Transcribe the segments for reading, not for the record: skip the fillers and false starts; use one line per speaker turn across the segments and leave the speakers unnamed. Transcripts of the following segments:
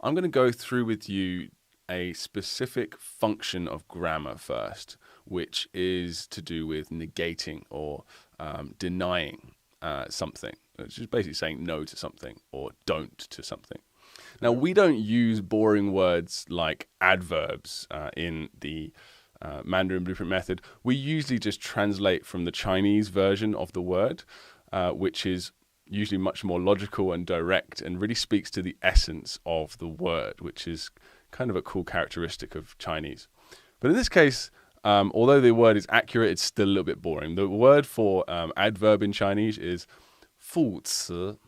I'm going to go through with you a specific function of grammar first, which is to do with negating or denying something, which is basically saying no to something or don't to something. Now, we don't use boring words like adverbs in the Mandarin Blueprint method. We usually just translate from the Chinese version of the word, which is usually much more logical and direct and really speaks to the essence of the word, which is kind of a cool characteristic of Chinese. But in this case, although the word is accurate, it's still a little bit boring. The word for adverb in Chinese is 副词,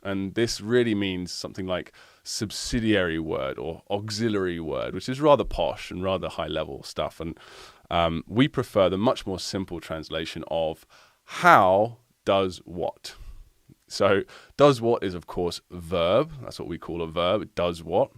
and this really means something like subsidiary word or auxiliary word, which is rather posh and rather high-level stuff. And we prefer the much more simple translation of how does what. So does what is, of course, verb. That's what we call a verb. It does what.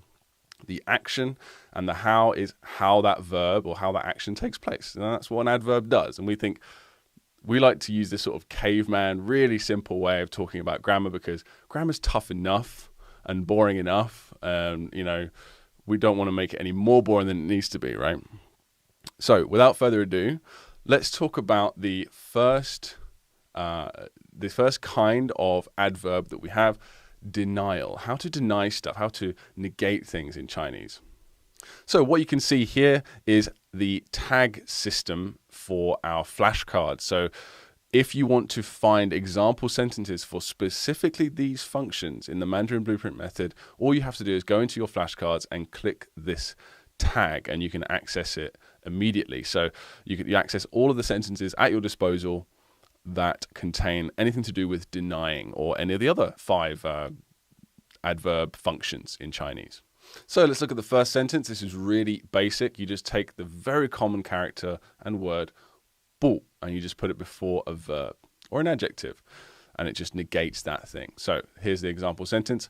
The action, and the how is how that verb or how that action takes place. And that's what an adverb does. And we like to use this sort of caveman, really simple way of talking about grammar, because grammar's tough enough and boring enough. We don't want to make it any more boring than it needs to be, right? So without further ado, let's talk about the first kind of adverb that we have, denial. How to deny stuff, how to negate things in Chinese. So what you can see here is the tag system for our flashcards. So if you want to find example sentences for specifically these functions in the Mandarin Blueprint method, all you have to do is go into your flashcards and click this tag, and you can access it immediately. So you can access all of the sentences at your disposal that contain anything to do with denying or any of the other 5 adverb functions in Chinese. So let's look at the first sentence. This is really basic. You just take the very common character and word 不, and you just put it before a verb or an adjective, and it just negates that thing. So here's the example sentence.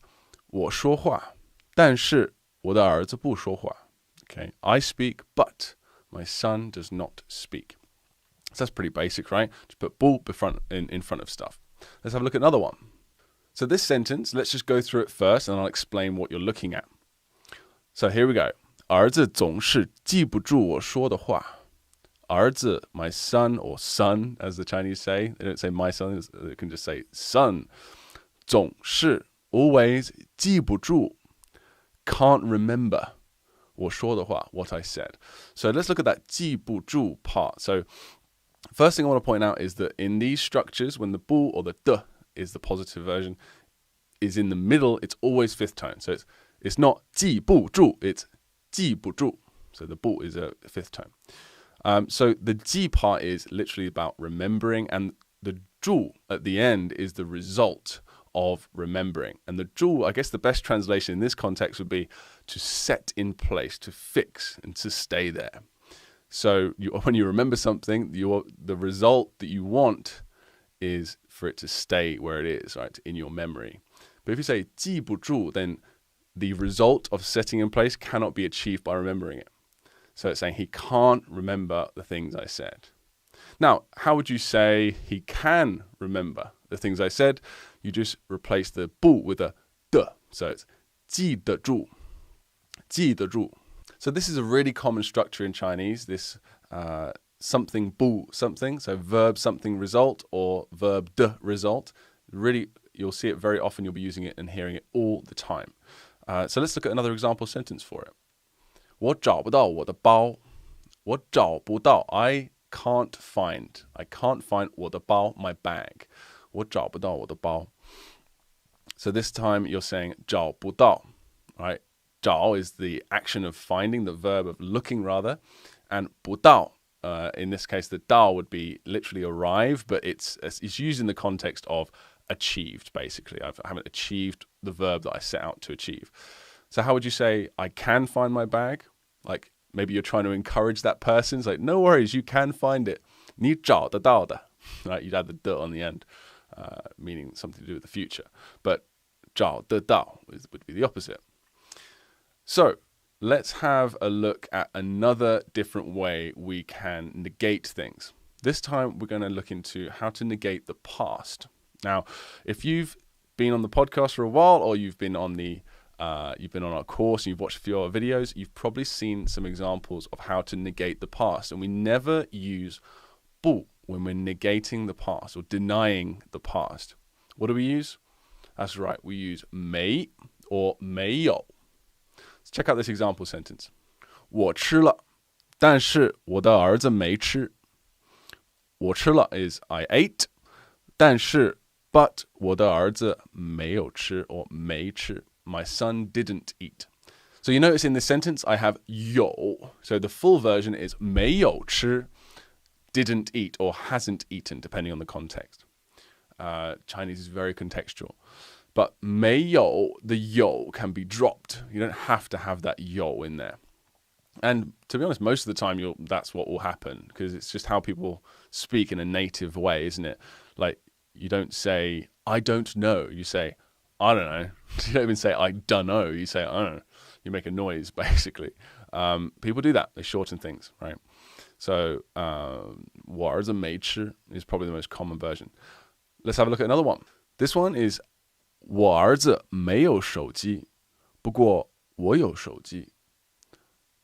我说话，但是我的儿子不说话. Okay, I speak, but my son does not speak. So that's pretty basic, right? Just put 不 in front of stuff. Let's have a look at another one. So this sentence, let's just go through it first, and I'll explain what you're looking at. So here we go. 儿子总是记不住我说的话. 儿子, my son, or son, as the Chinese say. They don't say my son, they can just say son. 总是, always, 记不住, can't remember 我说的话, what I said. So let's look at that 记不住 part. So first thing I want to point out is that in these structures, when the 不 or the 的 is the positive version, is in the middle, it's always fifth tone. So it's not 记不住, it's 记不住. So the 不 is a fifth tone. So the 记 part is literally about remembering, and the 住 at the end is the result of remembering. And the 住, I guess the best translation in this context would be to set in place, to fix, and to stay there. So when you remember something, the result that you want is for it to stay where it is, right, in your memory. But if you say 记不住, then the result of setting in place cannot be achieved by remembering it. So it's saying he can't remember the things I said. Now, how would you say he can remember the things I said? You just replace the 不 with a 的. So it's 记得住. 记得住. So this is a really common structure in Chinese, this something 不 something, so verb something result or verb 的 result. Really, you'll see it very often, you'll be using it and hearing it all the time. So let's look at another example sentence for it. 我找不到我的包. 我找不到, I can't find 我的包, my bag. 我找不到我的包. So this time you're saying 找不到, right? 找 is the action of finding, the verb of looking rather, and 不到, in this case the 到 would be literally arrive, but it's used in the context of achieved, basically. I haven't achieved the verb that I set out to achieve. So how would you say I can find my bag? Like maybe you're trying to encourage that person. It's like, no worries, you can find it. 你找得到的. Right? You'd add the 的 on the end, meaning something to do with the future. But 找得到 would be the opposite. So let's have a look at another different way we can negate things. This time we're going to look into how to negate the past. Now, if you've been on the podcast for a while, or you've been on the you've been on our course and you've watched a few of our videos, you've probably seen some examples of how to negate the past. And we never use 不 when we're negating the past or denying the past. What do we use? That's right, we use 没 or 没有. Let's check out this example sentence. 我吃了，但是我的儿子没吃。我吃了 is I ate, 但是 but 我的儿子没有吃 or 没吃. My son didn't eat. So you notice in this sentence I have 有. So the full version is 没有吃, didn't eat or hasn't eaten, depending on the context. Chinese is very contextual. But 没有, the 有 can be dropped. You don't have to have that 有 in there. And to be honest, most of the time that's what will happen because it's just how people speak in a native way, isn't it? Like, you don't say, I don't know. You say, I don't know. You don't even say, I don't know. You say, I don't know. You make a noise, basically. People do that. They shorten things, right? So, 我儿子没吃 is probably the most common version. Let's have a look at another one. This one is, 我儿子没有手机，不过我有手机.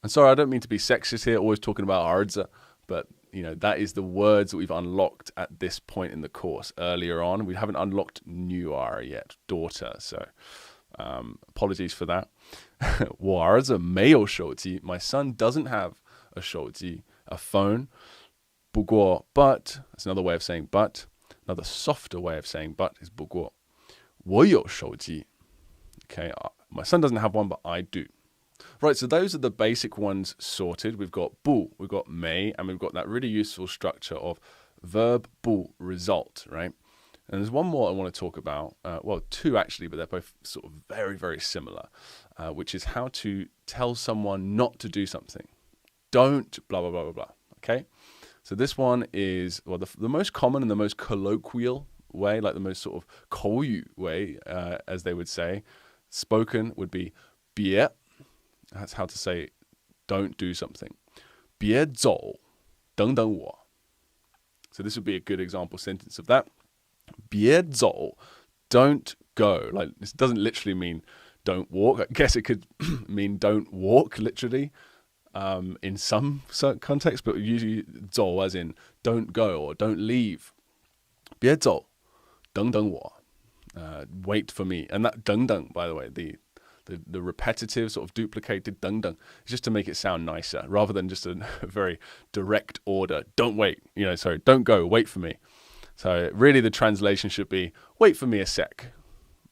And sorry, I don't mean to be sexist here, always talking about 儿子, but you know, that is the words that we've unlocked at this point in the course. Earlier on, we haven't unlocked new R yet, daughter. So apologies for that. 我儿子没有手机. My son doesn't have a 手机, a phone. 不过, but, that's another way of saying but. Another softer way of saying but is 不过. 我有手机. Okay, my son doesn't have one, but I do. Right, so those are the basic ones sorted. We've got 不, we've got 没, and we've got that really useful structure of verb 不 result, right? And there's one more I want to talk about. Well, two actually, but they're both sort of very, very similar, which is how to tell someone not to do something. Don't blah, blah, blah, blah, blah, okay? So this one is, well, the most common and the most colloquial way, like the most sort of 口语 way, as they would say, spoken would be 别. That's how to say don't do something. 别走，等等我. So this would be a good example sentence of that. 别走, don't go. Like, this doesn't literally mean don't walk. I guess it could mean don't walk, literally, in some certain context, but usually 走 as in don't go or don't leave. 别走，等等我. Wait for me. And that 等等, by the way, the repetitive sort of duplicated 等等 is just to make it sound nicer rather than just a very direct order. Don't wait, sorry, don't go, wait for me. So really the translation should be wait for me a sec.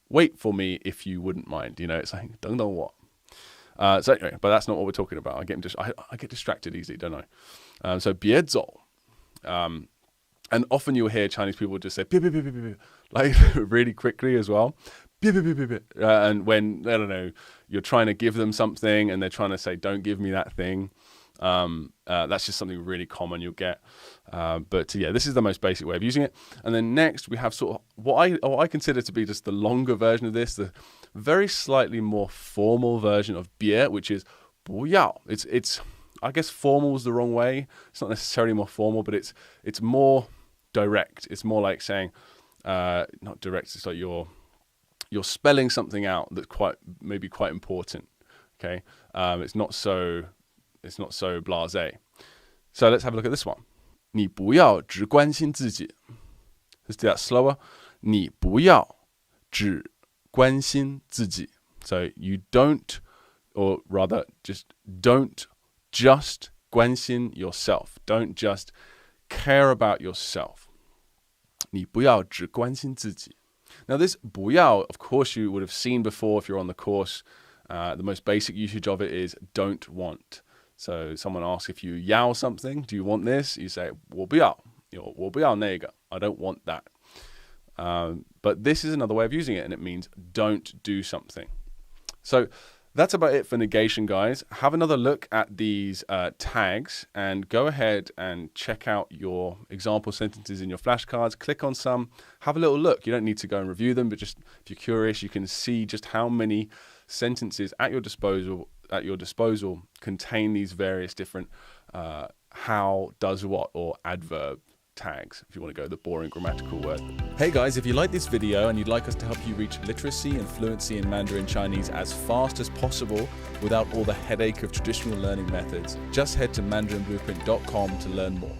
Wait for me if you wouldn't mind. It's like 等等我. So anyway, but that's not what we're talking about. I get distracted easily, don't I? So 别走. And often you'll hear Chinese people just say 别别别别别, like really quickly as well. And when, I don't know, you're trying to give them something and they're trying to say, don't give me that thing. That's just something really common you'll get. But yeah, this is the most basic way of using it. And then next we have sort of what I consider to be just the longer version of this, the very slightly more formal version of 别, which is 不要. It's I guess formal is the wrong way. It's not necessarily more formal, but it's more direct. It's more like saying, not direct, it's like you're spelling something out that's maybe quite important. Okay, it's not so blasé. So let's have a look at this one. 你不要只关心自己. Let's do that slower. 你不要只关心自己. So you don't, or rather, just don't just 关心 yourself. Don't just care about yourself. 你不要只关心自己. Now this 不要, of course, you would have seen before if you're on the course. The most basic usage of it is don't want. So someone asks if you 要 something, do you want this? You say 我不要, 我不要那个, I don't want that. But this is another way of using it, and it means don't do something. So that's about it for negation, guys. Have another look at these tags and go ahead and check out your example sentences in your flashcards. Click on some, have a little look. You don't need to go and review them, but just if you're curious, you can see just how many sentences at your disposal contain these various different how, does what, or adverb tags, if you want to go the boring grammatical word.
Hey guys, if you like this video and you'd like us to help you reach literacy and fluency in Mandarin Chinese as fast as possible without all the headache of traditional learning methods, just head to mandarinblueprint.com to learn more.